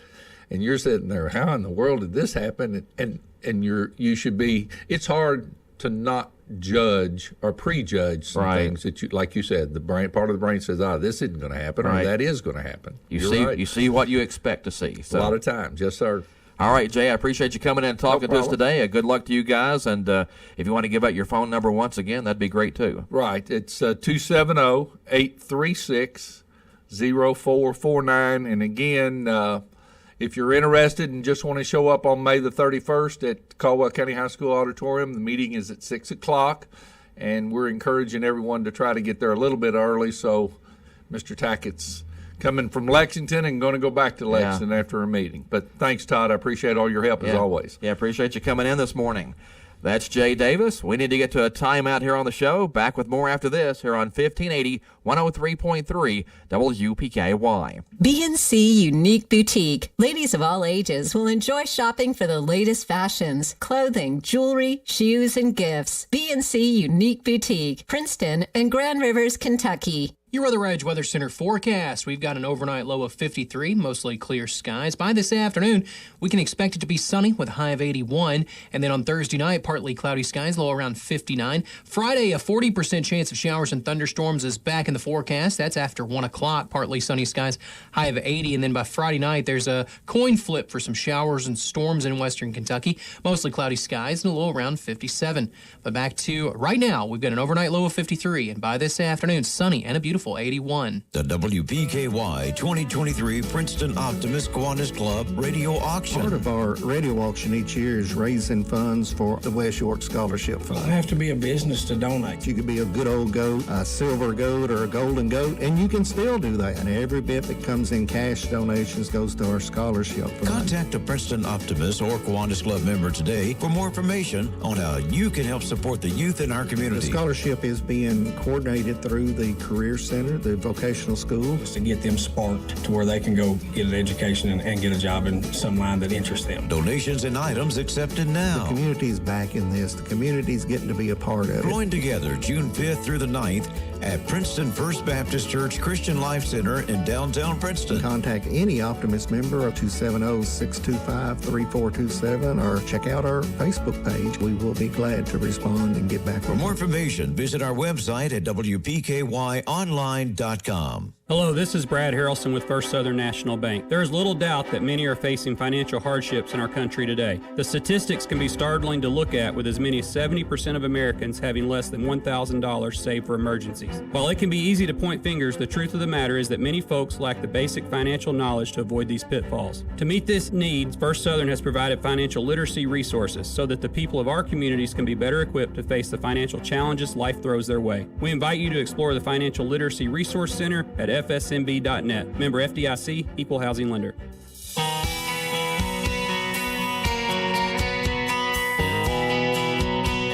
and you're sitting there, how in the world did this happen? And you should be – it's hard to not judge or prejudge some things that like you said, the brain part of the brain says, this isn't going to happen, or that is going to happen. You see what you expect to see. So. A lot of times, yes, sir. All right, Jay, I appreciate you coming in and talking to us today. Good luck to you guys. And if you want to give out your phone number once again, that'd be great, too. Right. It's 270-836-0449. And again, if you're interested and just want to show up on May the 31st at Caldwell County High School Auditorium, the meeting is at 6 o'clock. And we're encouraging everyone to try to get there a little bit early. So Mr. Tackett's coming from Lexington and going to go back to Lexington after a meeting. But thanks, Todd. I appreciate all your help as always. Yeah, appreciate you coming in this morning. That's Jay Davis. We need to get to a timeout here on the show. Back with more after this here on 1580 103.3 WPKY. BNC Unique Boutique. Ladies of all ages will enjoy shopping for the latest fashions, clothing, jewelry, shoes, and gifts. BNC Unique Boutique, Princeton and Grand Rivers, Kentucky. Your Weather Edge Weather Center forecast. We've got an overnight low of 53, mostly clear skies. By this afternoon, we can expect it to be sunny with a high of 81. And then on Thursday night, partly cloudy skies, low around 59. Friday, a 40% chance of showers and thunderstorms is back in the forecast. That's after 1 o'clock, partly sunny skies, high of 80. And then by Friday night, there's a coin flip for some showers and storms in western Kentucky. Mostly cloudy skies and a low around 57. But back to right now, we've got an overnight low of 53. And by this afternoon, sunny and a beautiful beautiful 81. The WPKY 2023 Princeton Optimist Kiwanis Club Radio Auction. Part of our radio auction each year is raising funds for the West York Scholarship Fund. I have to be a business to donate. You could be a good old goat, a silver goat, or a golden goat, and you can still do that. And every bit that comes in cash donations goes to our scholarship fund. Contact a Princeton Optimist or Kiwanis Club member today for more information on how you can help support the youth in our community. The scholarship is being coordinated through the Career Center, the vocational school. To get them sparked to where they can go get an education and get a job in some line that interests them. Donations and items accepted now. The community is back in this. The community is getting to be a part of it. Join together June 5th through the 9th at Princeton First Baptist Church Christian Life Center in downtown Princeton. Contact any Optimist member at 270-625-3427 or check out our Facebook page. We will be glad to respond and get back. For more information, visit our website at WPKYonline.com. Hello, this is Brad Harrelson with First Southern National Bank. There is little doubt that many are facing financial hardships in our country today. The statistics can be startling to look at, with as many as 70% of Americans having less than $1,000 saved for emergencies. While it can be easy to point fingers, the truth of the matter is that many folks lack the basic financial knowledge to avoid these pitfalls. To meet this need, First Southern has provided financial literacy resources so that the people of our communities can be better equipped to face the financial challenges life throws their way. We invite you to explore the Financial Literacy Resource Center at FSMB.net. Member FDIC, Equal Housing Lender.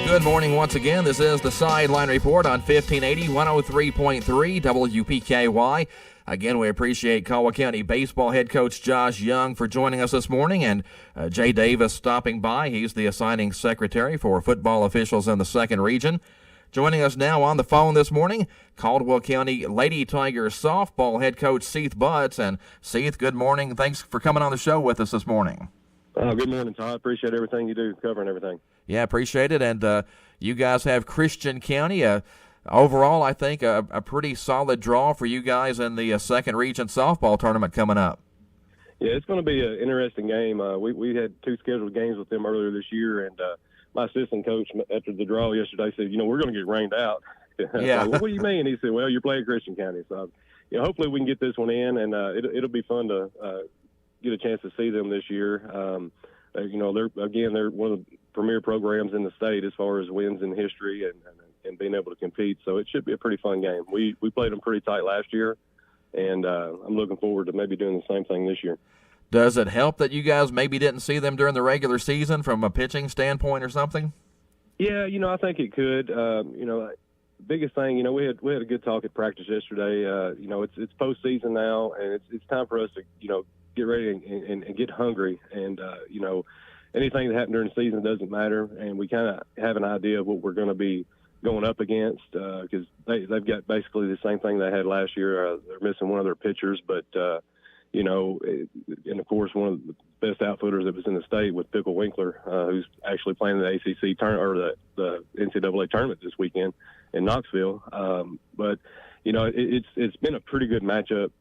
Good morning once again. This is the Sideline Report on 1580, 103.3 WPKY. Again, we appreciate Caldwell County Baseball head coach Josh Young for joining us this morning, and Jay Davis stopping by. He's the assigning secretary for football officials in the second region. Joining us now on the phone this morning, Caldwell County Lady Tigers softball head coach Seth Butts. And Seth, good morning. Thanks for coming on the show with us this morning. Good morning, Todd. Appreciate everything you do, covering everything. Yeah, appreciate it. And you guys have Christian County. Overall, I think a pretty solid draw for you guys in the second region softball tournament coming up. Yeah, it's going to be an interesting game. We had two scheduled games with them earlier this year, and my assistant coach after the draw yesterday said, we're going to get rained out. Yeah. Well, what do you mean? He said, well, you're playing Christian County. So, hopefully we can get this one in, and it'll be fun to get a chance to see them this year. They're one of the premier programs in the state as far as wins in history and being able to compete. So it should be a pretty fun game. We played them pretty tight last year, and I'm looking forward to maybe doing the same thing this year. Does it help that you guys maybe didn't see them during the regular season from a pitching standpoint or something? Yeah, I think it could. Biggest thing, we had a good talk at practice yesterday. It's postseason now, and it's time for us to get ready and get hungry. And anything that happened during the season doesn't matter, and we kind of have an idea of what we're going to be going up against because they've got basically the same thing they had last year. They're missing one of their pitchers, but and of course one of the best outfitters that was in the state with Pickle Winkler, who's actually playing the ACC or the NCAA tournament this weekend in Knoxville. But it's been a pretty good matchup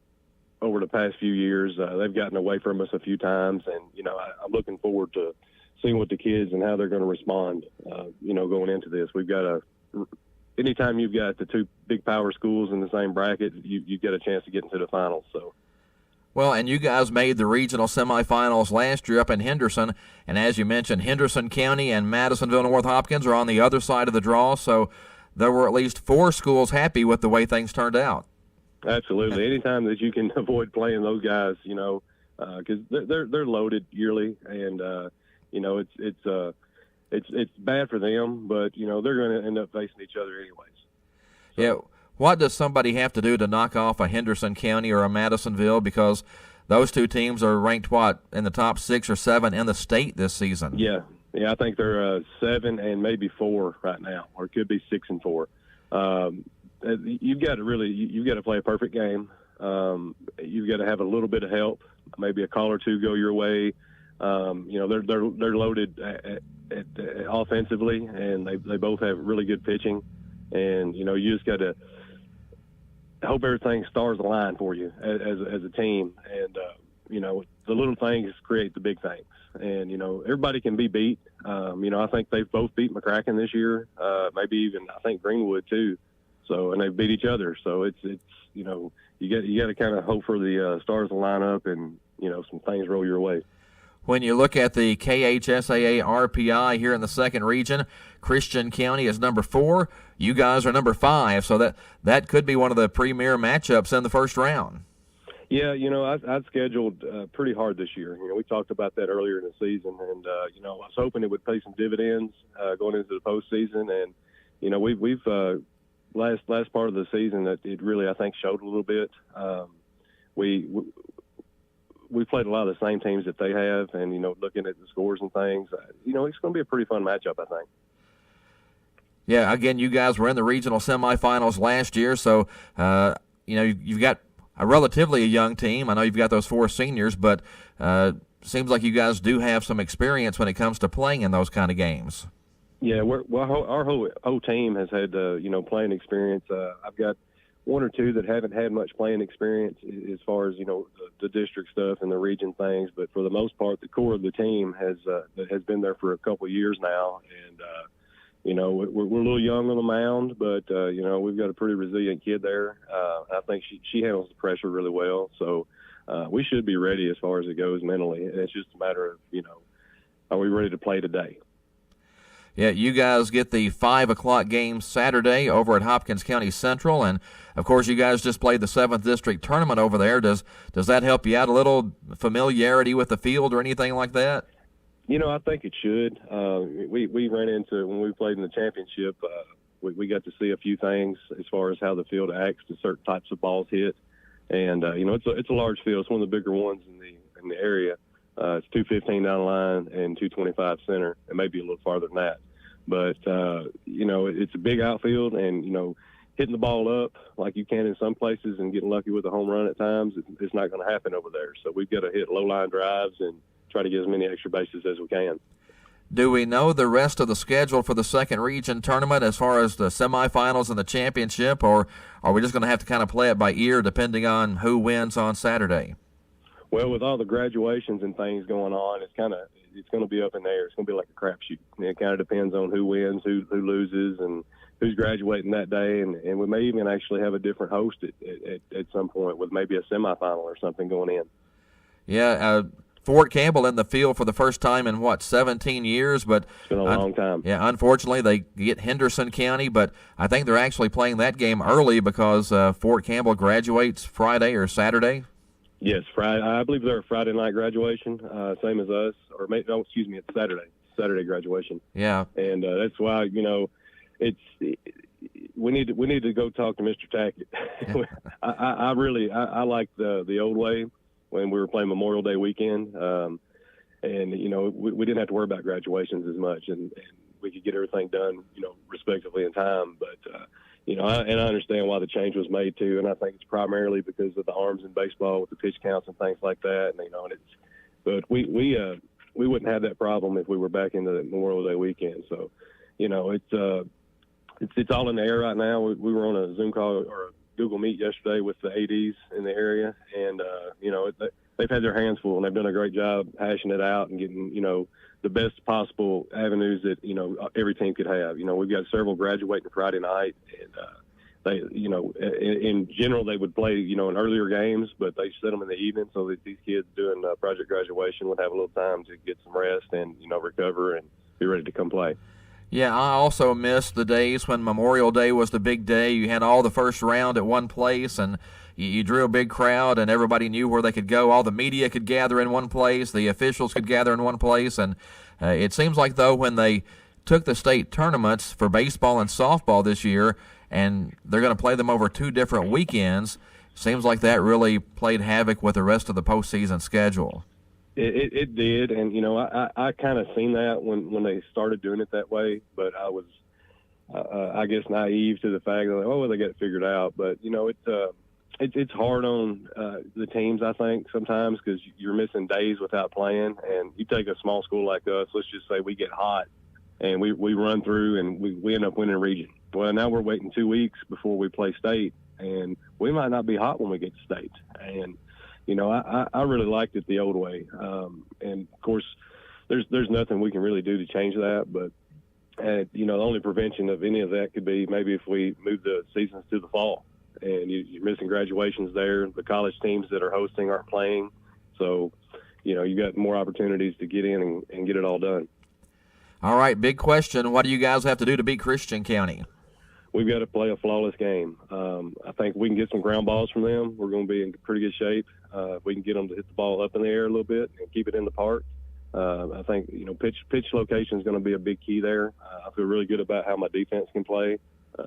over the past few years. They've gotten away from us a few times, and I'm looking forward to seeing what the kids and how they're going to respond. Going into this, we've got anytime you've got the two big power schools in the same bracket, you get a chance to get into the finals. So. Well, and you guys made the regional semifinals last year up in Henderson, and as you mentioned, Henderson County and Madisonville North Hopkins are on the other side of the draw, so there were at least 4 schools happy with the way things turned out. Absolutely. Anytime that you can avoid playing those guys, because they're loaded yearly, and it's bad for them, but they're going to end up facing each other anyways. So. Yeah. What does somebody have to do to knock off a Henderson County or a Madisonville? Because those two teams are ranked, in the top 6 or 7 in the state this season? Yeah, I think they're 7 and maybe 4 right now, or it could be 6 and 4. You've got to play a perfect game. You've got to have a little bit of help, maybe a call or two go your way. They're loaded at offensively, and they both have really good pitching. And you just got to hope everything stars align for you as a team. And the little things create the big things. And everybody can be beat. I think they've both beat McCracken this year. Maybe even I think Greenwood too. So, and they beat each other. So it's you know, you got to kind of hope for the stars to line up and, you know, some things roll your way. When you look at the KHSAA RPI here in the second region, Christian County is number 4. You guys are number 5, so that could be one of the premier matchups in the first round. Yeah, you know, I've scheduled pretty hard this year. You know, we talked about that earlier in the season, and you know, I was hoping it would pay some dividends going into the postseason. And you know, we've last part of the season that it really, I think, showed a little bit. We played a lot of the same teams that they have, and you know, looking at the scores and things, you know, it's going to be a pretty fun matchup, I think. Yeah, again, you guys were in the regional semifinals last year, so you know, you've got a relatively young team. I know you've got those 4 seniors, but seems like you guys do have some experience when it comes to playing in those kind of games. Yeah, our whole team has had you know, playing experience. I've got 1 or 2 that haven't had much playing experience as far as, you know, the district stuff and the region things, but for the most part, the core of the team has been there for a couple of years now, and you know, we're a little young on the mound, but you know, we've got a pretty resilient kid there. I think she handles the pressure really well, so we should be ready as far as it goes mentally. It's just a matter of, you know, are we ready to play today? Yeah, you guys get the 5 o'clock game Saturday over at Hopkins County Central, and of course you guys just played the 7th District tournament over there. Does that help you out a little, familiarity with the field or anything like that? You know, I think it should. We ran into, when we played in the championship, we got to see a few things as far as how the field acts to certain types of balls hit, and you know, it's a large field. It's one of the bigger ones in the area. It's 215 down the line and 225 center, and maybe a little farther than that. But you know, it's a big outfield, and you know, hitting the ball up like you can in some places and getting lucky with a home run at times, it's not going to happen over there. So we've got to hit low line drives and try to get as many extra bases as we can. Do we know the rest of the schedule for the second region tournament as far as the semifinals and the championship, or are we just going to have to kind of play it by ear depending on who wins on Saturday? Well, with all the graduations and things going on, it's going to be up in the air. It's going to be like a crapshoot. It kind of depends on who wins, who loses, and who's graduating that day. And we may even actually have a different host at some point with maybe a semifinal or something going in. Yeah, Fort Campbell in the field for the first time in, 17 years? But it's been a long time. Yeah, unfortunately, they get Henderson County, but I think they're actually playing that game early because Fort Campbell graduates Friday or Saturday. Yes, Friday. I believe they're a Friday night graduation, same as us. Or maybe, no, excuse me, it's Saturday graduation. Yeah, and that's why, you know, we need to go talk to Mr. Tackett. I like the old way when we were playing Memorial Day weekend, and you know, we didn't have to worry about graduations as much, and we could get everything done, you know, respectively in time. But you know, I understand why the change was made too, and I think it's primarily because of the arms in baseball with the pitch counts and things like that. And you know, but we wouldn't have that problem if we were back into the Memorial Day weekend. So, you know, it's all in the air right now. We were on a Zoom call or a Google Meet yesterday with the ADs in the area, and you know, they've had their hands full, and they've done a great job hashing it out and getting, you know, the best possible avenues that, you know, every team could have. You know, we've got several graduating Friday night, and they, you know, in general they would play, you know, in earlier games, but they set them in the evening so that these kids doing project graduation would have a little time to get some rest and, you know, recover and be ready to come play. Yeah, I also missed the days when Memorial Day was the big day. You had all the first round at one place, and you drew a big crowd, and everybody knew where they could go. All the media could gather in one place. The officials could gather in one place. And it seems like, though, when they took the state tournaments for baseball and softball this year, and they're going to play them over 2 different weekends, seems like that really played havoc with the rest of the postseason schedule. It did, and you know, I kind of seen that when they started doing it that way, but I was, I guess, naive to the fact that, oh, well, they got it figured out. But you know, it's hard on the teams, I think, sometimes, because you're missing days without playing. And you take a small school like us, let's just say we get hot and we run through and we end up winning region. Well, now we're waiting 2 weeks before we play state, and we might not be hot when we get to state. And you know, I really liked it the old way. And of course, there's nothing we can really do to change that. But the only prevention of any of that could be maybe if we move the seasons to the fall. And you're missing graduations there. The college teams that are hosting aren't playing. So, you got more opportunities to get in and get it all done. All right, big question. What do you guys have to do to beat Christian County? We've got to play a flawless game. I think we can get some ground balls from them. We're going to be in pretty good shape. If we can get them to hit the ball up in the air a little bit and keep it in the park. I think, pitch location is going to be a big key there. I feel really good about how my defense can play.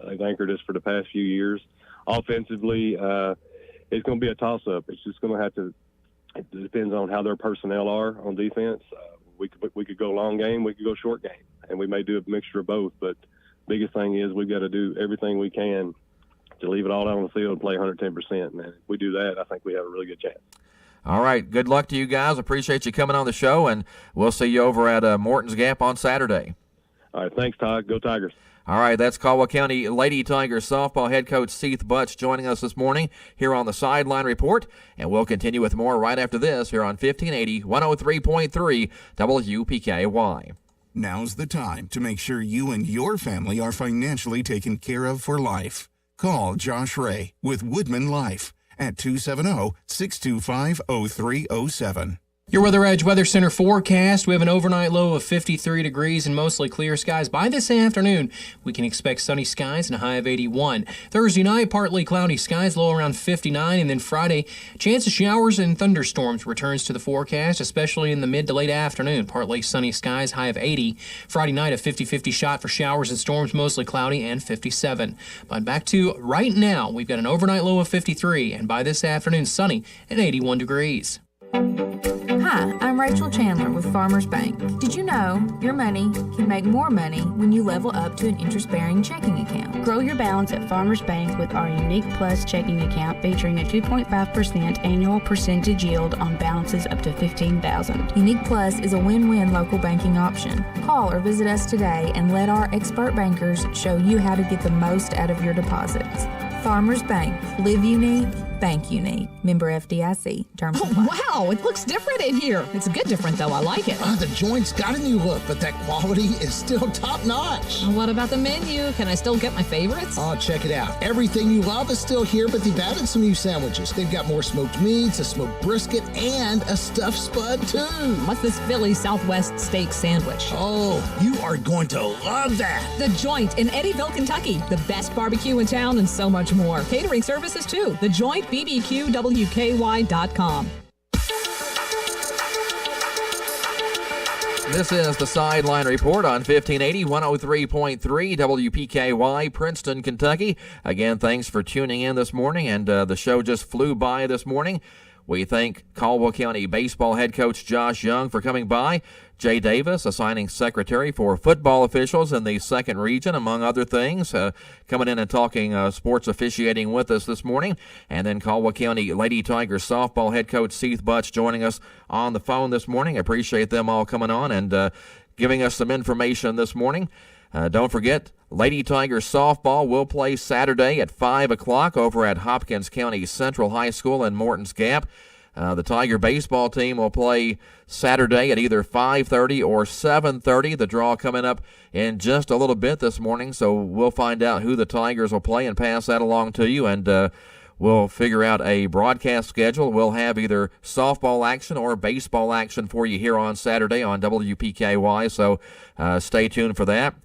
They've anchored us for the past few years. Offensively, it's going to be a toss-up. It's just going to have to – it depends on how their personnel are on defense. We could go long game. We could go short game. And we may do a mixture of both. But biggest thing is we've got to do everything we can to leave it all out on the field and play 110%. And if we do that, I think we have a really good chance. All right. Good luck to you guys. Appreciate you coming on the show, and we'll see you over at Morton's Gap on Saturday. All right. Thanks, Todd. Go Tigers. All right, that's Caldwell County Lady Tigers softball head coach Seth Butch joining us this morning here on the Sideline Report, and we'll continue with more right after this here on 1580 103.3 WPKY. Now's the time to make sure you and your family are financially taken care of for life. Call Josh Ray with Woodman Life at 270-625-0307. Your Weather Edge Weather Center forecast. We have an overnight low of 53 degrees and mostly clear skies. By this afternoon, we can expect sunny skies and a high of 81. Thursday night, partly cloudy skies, low around 59. And then Friday, chance of showers and thunderstorms returns to the forecast, especially in the mid to late afternoon. Partly sunny skies, high of 80. Friday night, a 50-50 shot for showers and storms, mostly cloudy, and 57. But back to right now, we've got an overnight low of 53. And by this afternoon, sunny and 81 degrees. Hi, I'm Rachel Chandler with Farmers Bank. Did you know your money can make more money when you level up to an interest-bearing checking account? Grow your balance at Farmers Bank with our Unique Plus checking account featuring a 2.5% annual percentage yield on balances up to $15,000. Unique Plus is a win-win local banking option. Call or visit us today and let our expert bankers show you how to get the most out of your deposits. Farmers Bank. Live unique. Bank unique. Member FDIC. Terms apply. Wow, it looks different in here. It's a good different, though. I like it. The joint's got a new look, but that quality is still top-notch. What about the menu? Can I still get my favorites? Oh, check it out. Everything you love is still here, but they've added some new sandwiches. They've got more smoked meats, a smoked brisket, and a stuffed spud, too. What's this Philly Southwest steak sandwich? Oh, you are going to love that. The Joint in Eddyville, Kentucky. The best barbecue in town and so much more. Catering services, too. The Joint, bbqwky.com. This is the Sideline Report on 1580 103.3 WPKY, Princeton, Kentucky. Again, thanks for tuning in this morning, and the show just flew by this morning. We thank Caldwell County baseball head coach Josh Young for coming by, Jay Davis, assigning secretary for football officials in the second region, among other things, coming in and talking sports officiating with us this morning. And then Caldwell County Lady Tigers softball head coach Seth Butch joining us on the phone this morning. I appreciate them all coming on and giving us some information this morning. Don't forget, Lady Tigers softball will play Saturday at 5 o'clock over at Hopkins County Central High School in Morton's Gap. The Tiger baseball team will play Saturday at either 5:30 or 7:30. The draw coming up in just a little bit this morning, so we'll find out who the Tigers will play and pass that along to you, and we'll figure out a broadcast schedule. We'll have either softball action or baseball action for you here on Saturday on WPKY, so stay tuned for that.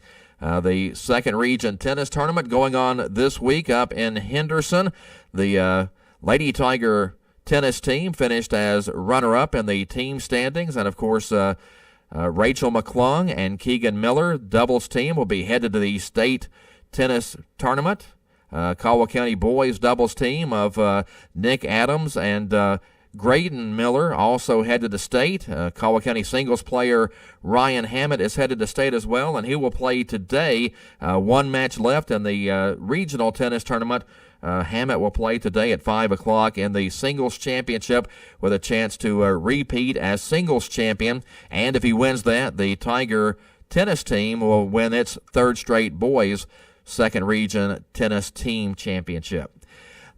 The second region tennis tournament going on this week up in Henderson. The Lady Tiger tennis team finished as runner-up in the team standings, and of course Rachel McClung and Keegan Miller doubles team will be headed to the state tennis tournament. Caldwell County boys doubles team of Nick Adams and Graydon Miller also headed to state. Caldwell County singles player Ryan Hammett is headed to state as well, and he will play today. One match left in the regional tennis tournament. Hammett will play today at 5 o'clock in the singles championship with a chance to repeat as singles champion. And if he wins that, the Tiger tennis team will win its third straight boys second region tennis team championship.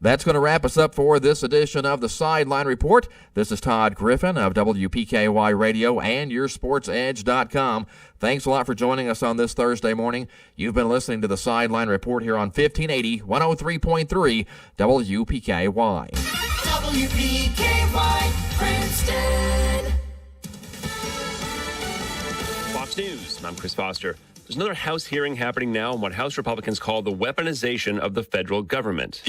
That's going to wrap us up for this edition of the Sideline Report. This is Todd Griffin of WPKY Radio and YourSportsEdge.com. Thanks a lot for joining us on this Thursday morning. You've been listening to the Sideline Report here on 1580, 103.3 WPKY. WPKY Princeton. Fox News, I'm Chris Foster. There's another House hearing happening now on what House Republicans call the weaponization of the federal government.